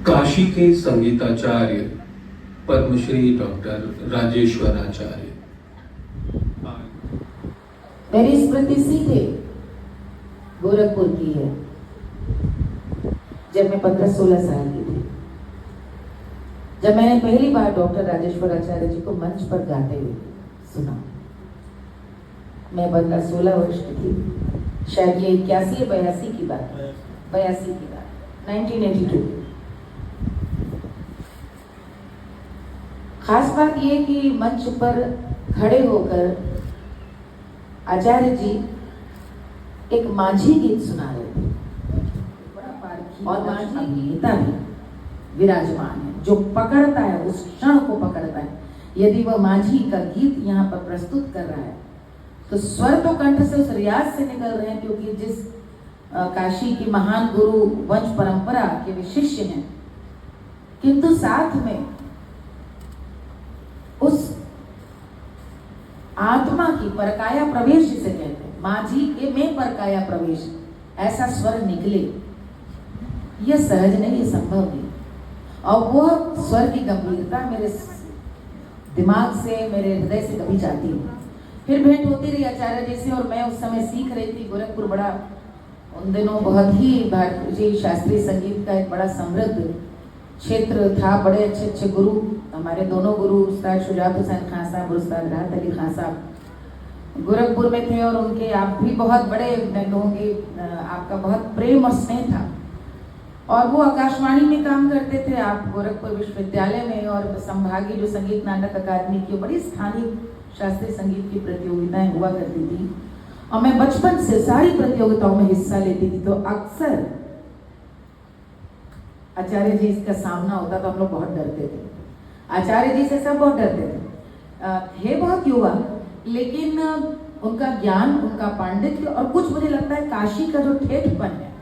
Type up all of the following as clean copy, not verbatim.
काशी के संगीताचार्य पद्मश्री डॉक्टर राजेश्वर आचार्य। मेरी स्मृति सीधे गोरखपुर की है। जब मैं 15-16 साल की थी, जब मैंने पहली बार डॉक्टर राजेश्वर आचार्य जी को मंच पर गाते हुए सुना। मैं 15-16 वर्ष की थी, शायद ये 81 या 82 की बात है, 82 की बात, 1982। खास बात ये कि मंच पर खड़े होकर आचार्य जी एक माझी गीत सुना रहे थे और माझी गीता भी विराजमान है, जो पकड़ता है, उस क्षण को पकड़ता है। यदि वह माझी का गीत यहाँ पर प्रस्तुत कर रहा है तो स्वर तो कंठ से उस रियाज से निकल रहे हैं, क्योंकि जिस काशी की महान गुरु वंश परंपरा के वे शिष्य हैं, किंतु साथ में उस आत्मा की परकाया प्रवेश जिसे कहते हैं, माझी के में परकाया प्रवेश, ऐसा स्वर निकले, यह सहज नहीं, ये संभव नहीं। और वह स्वर की गंभीरता मेरे दिमाग से, मेरे हृदय से कभी जाती नहीं। फिर भेंट होती रही आचार्य जी से, और मैं उस समय सीख रही थी। गोरखपुर बड़ा उन दिनों बहुत ही भारतीय शास्त्रीय संगीत का एक बड़ा समृद्ध क्षेत्र था। बड़े अच्छे अच्छे गुरु, हमारे दोनों गुरु उस्ताद शुजात हुसैन खान साहब और उस्ताद राहत अली खान साहब गोरखपुर में थे, और उनके आप भी बहुत बड़े, मैं कहूँगी आपका बहुत प्रेम और स्नेह था। और वो आकाशवाणी में काम करते थे, आप गोरखपुर विश्वविद्यालय में, और संभागीय जो संगीत नाटक अकादमी की बड़ी स्थानीय शास्त्रीय संगीत की प्रतियोगिताएं हुआ करती थी, और मैं बचपन से सारी प्रतियोगिताओं में हिस्सा लेती थी। तो अक्सर आचार्य जी इसका सामना होता तो हम लोग बहुत डरते थे। आचार्य जी से सब बहुत डरते थे बहुत युवा, लेकिन उनका ज्ञान, उनका पांडित्य, और कुछ मुझे लगता है काशी का जो ठेठपन है,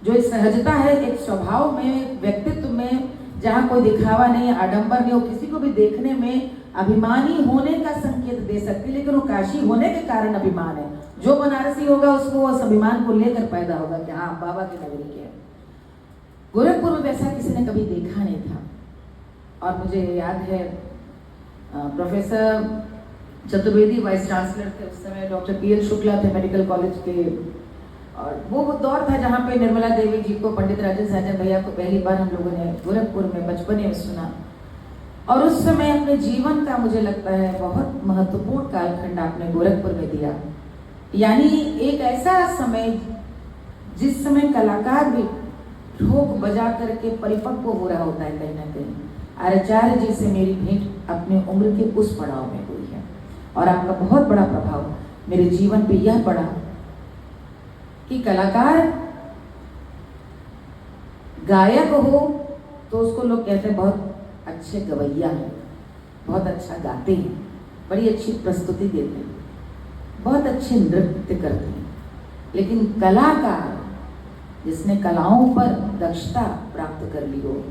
जो एक सहजता है, एक स्वभाव में, व्यक्तित्व में, जहाँ कोई दिखावा नहीं, आडंबर नहीं, हो किसी को भी देखने में अभिमानी होने का संकेत दे सकती, लेकिन वो काशी होने के कारण अभिमान है। जो बनारसी होगा उसको उस अभिमान को लेकर पैदा होगा कि हाँ बाबा की नगरी के। गोरखपुर में वैसा किसी ने कभी देखा नहीं था। और मुझे याद है प्रोफेसर चतुर्वेदी वाइस चांसलर थे उस समय, डॉक्टर PL शुक्ला थे मेडिकल कॉलेज के, और वो दौर था जहाँ पे निर्मला देवी जी को, पंडित राजेंद्र सहजन भैया को पहली बार हम लोगों ने गोरखपुर में बचपने में सुना। और उस समय अपने जीवन का मुझे लगता है बहुत महत्वपूर्ण कालखंड आपने गोरखपुर में दिया। यानी एक ऐसा समय जिस समय कलाकार भी ठोक बजा करके परिपक्व हो रहा होता है कहीं ना कहीं। आचार्य जी से मेरी भेंट अपनी उम्र के उस पड़ाव में हुई है, और आपका बहुत बड़ा प्रभाव मेरे जीवन पे यह पड़ा कि कलाकार गायक हो तो उसको लोग कहते हैं बहुत अच्छे गवैया हैं, बहुत अच्छा गाते हैं, बड़ी अच्छी प्रस्तुति देते हैं, बहुत अच्छे नृत्य करते हैं। लेकिन कलाकार जिसने कलाओं पर दक्षता प्राप्त कर ली हो,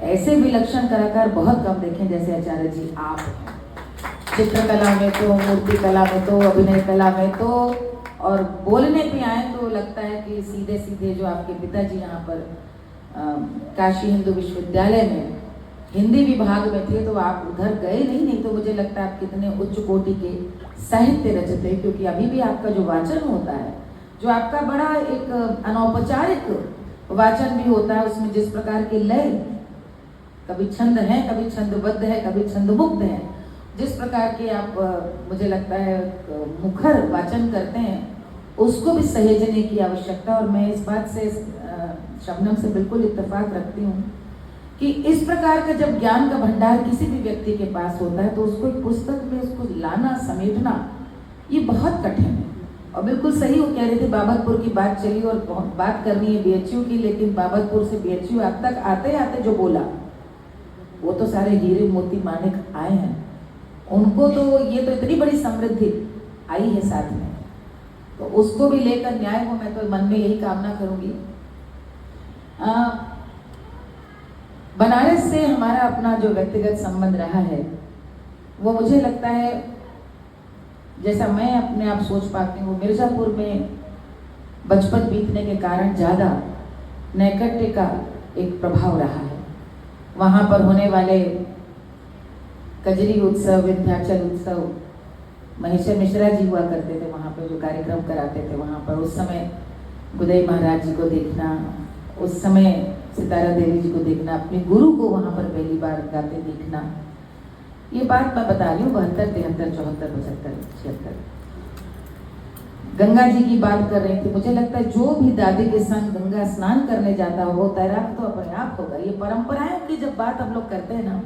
ऐसे विलक्षण कलाकार बहुत कम देखे जैसे आचार्य जी आप हैं। चित्रकला में तो, मूर्ति कला में तो, अभिनय कला में तो, और बोलने पे आए तो लगता है कि सीधे सीधे जो आपके पिताजी यहाँ पर काशी हिंदू विश्वविद्यालय में हिंदी विभाग में थे, तो आप उधर गए नहीं तो मुझे लगता है आप कितने उच्च कोटि के साहित्य रचते, क्योंकि अभी भी आपका जो वाचन होता है, जो आपका बड़ा एक अनौपचारिक वाचन भी होता है, उसमें जिस प्रकार के लय, कभी छंद है, कभी छंदबद्ध है, कभी छंदमुक्त है, जिस प्रकार के आप मुझे लगता है मुखर वाचन करते हैं, उसको भी सहेजने की आवश्यकता। और मैं इस बात से शबनम से बिल्कुल इत्तेफाक रखती हूँ कि इस प्रकार का जब ज्ञान का भंडार किसी भी व्यक्ति के पास होता है तो उसको एक पुस्तक में उसको लाना, समेटना, ये बहुत कठिन है। और बिल्कुल सही वो कह रहे थे, बाबतपुर की बात चली और बात करनी है BHU की, लेकिन बाबतपुर से BHU अब तक आते आते जो बोला वो तो सारे हीरे मोती मानिक आए हैं, उनको तो ये तो इतनी बड़ी समृद्धि आई है साथ में, तो उसको भी लेकर न्याय हो, मैं तो मन में यही कामना करूंगी। बनारस से हमारा अपना जो व्यक्तिगत संबंध रहा है वो मुझे लगता है, जैसा मैं अपने आप सोच पाती हूँ, मिर्जापुर में बचपन बीतने के कारण ज़्यादा नैकट्य का एक प्रभाव रहा है। वहाँ पर होने वाले कजरी उत्सव, विंध्याचल उत्सव, महेश्वर मिश्रा जी हुआ करते थे वहाँ पर जो कार्यक्रम कराते थे वहाँ पर, उस समय गुदई महाराज जी को देखना, उस समय सितारा देवी जी को देखना, अपने गुरु को वहाँ पर पहली बार गाते देखना, ये बात मैं बता रही हूँ 72, 73, 74, 75, 76। गंगा जी की बात कर रही थी। मुझे लगता है जो भी दादी के संग गंगा स्नान करने जाता हो वो तैराक तो अपने आप होगा। ये परंपराओं की जब बात हम लोग करते हैं ना,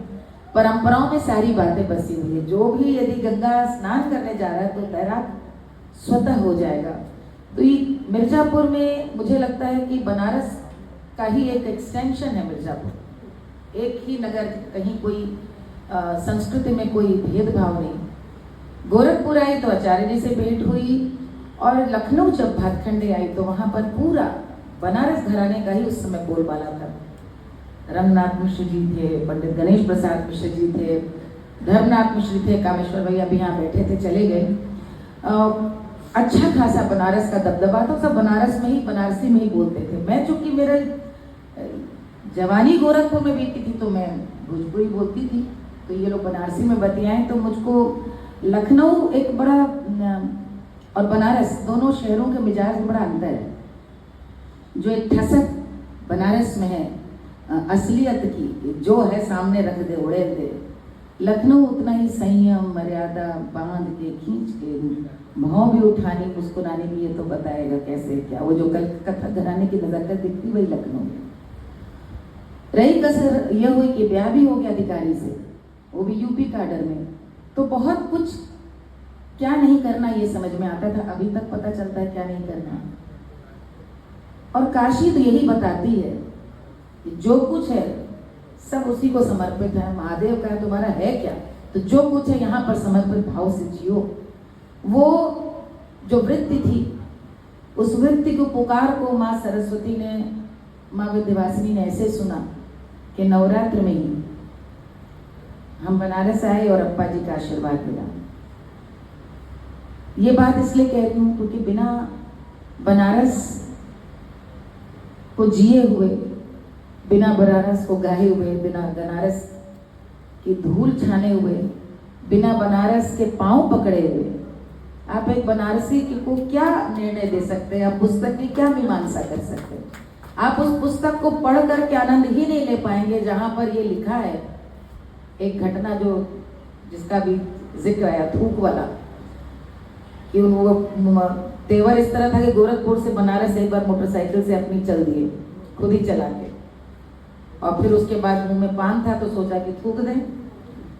परंपराओं में सारी बातें बसी हुई है। जो भी यदि गंगा स्नान करने जा रहा है तो तैराक स्वतः हो जाएगा। तो ये मिर्जापुर में मुझे लगता है कि बनारस का ही एक एक्सटेंशन है मिर्जापुर, एक ही नगर, कहीं कोई संस्कृति में कोई भेदभाव नहीं। गोरखपुर आई तो आचार्य जी से भेंट हुई, और लखनऊ जब भातखंडे आई तो वहाँ पर पूरा बनारस घराने का ही उस समय बोलबाला था। रंगनाथ मिश्र जी थे, पंडित गणेश प्रसाद मिश्र जी थे, धर्मनाथ मिश्र थे, कामेश्वर भैया भी यहाँ बैठे थे, चले गए। अच्छा खासा बनारस का दबदबा था, सब बनारस में ही, बनारसी में ही बोलते थे। मैं चूंकि मेरे जवानी गोरखपुर में बीती थी तो मैं भोजपुरी बोलती थी, तो ये लोग बनारसी में बतियाएं तो मुझको लखनऊ एक बड़ा और बनारस दोनों शहरों के मिजाज में बड़ा अंतर है। जो एक ठसक बनारस में है असलियत की, जो है सामने रख दे उड़े दे, लखनऊ उतना ही संयम, मर्यादा, बांध के, खींच के, भाव भी उठानी, मुस्कुराने की, ये तो बताएगा कैसे क्या। वो जो कल कथक घराने की नजाकत दिखती वही लखनऊ में। रही कसर यह हुई कि ब्याह भी हो गया अधिकारी से, वो भी यूपी काडर में, तो बहुत कुछ क्या नहीं करना ये समझ में आता था। अभी तक पता चलता है क्या नहीं करना। और काशी तो यही बताती है कि जो कुछ है सब उसी को समर्पित है। महादेव का तुम्हारा है क्या, तो जो कुछ है यहाँ पर समर्पित भाव से जियो। वो जो वृत्ति थी, उस वृत्ति को, पुकार को माँ सरस्वती ने, माँ विंध्यवासिनी ने ऐसे सुना कि नवरात्र में ही हम बनारस आए और अप्पा जी का आशीर्वाद मिला। ये बात इसलिए कह रही हूँ क्योंकि बिना बनारस को जिए हुए, बिना बनारस को गाहे हुए, बिना बनारस की धूल छाने हुए, बिना बनारस के पांव पकड़े हुए आप एक बनारसी को क्या निर्णय दे सकते हैं? आप पुस्तक की क्या मीमांसा कर सकते हैं? आप उस पुस्तक को पढ़ करके आनंद ही नहीं ले पाएंगे जहां पर ये लिखा है। एक घटना जो जिसका भी जिक्र आया, थूक वाला, कि वो तेवर इस तरह था कि गोरखपुर से बनारस एक बार मोटरसाइकिल से अपनी चल दिए, खुद ही चला के, और फिर उसके बाद मुंह में पान था तो सोचा कि थूक दें,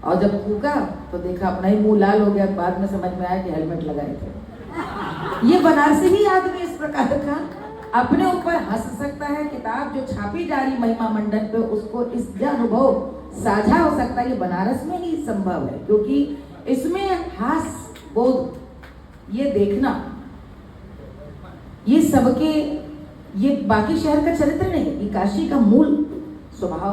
और जब थूका तो देखा अपना ही मुंह लाल हो गया। बाद में समझ में आया कि हेलमेट लगाए थे। ये बनारसी ही आदमी इस प्रकार का अपने ऊपर हंस सकता है। किताब जो छापी जा रही महिमा मंडन पे, उसको इस अनुभव साझा हो सकता है। ये बनारस में ही संभव है, क्योंकि इसमें हास्य बोध, ये देखना, ये सबके, ये बाकी शहर का चरित्र नहीं, ये काशी का मूल स्वभाव।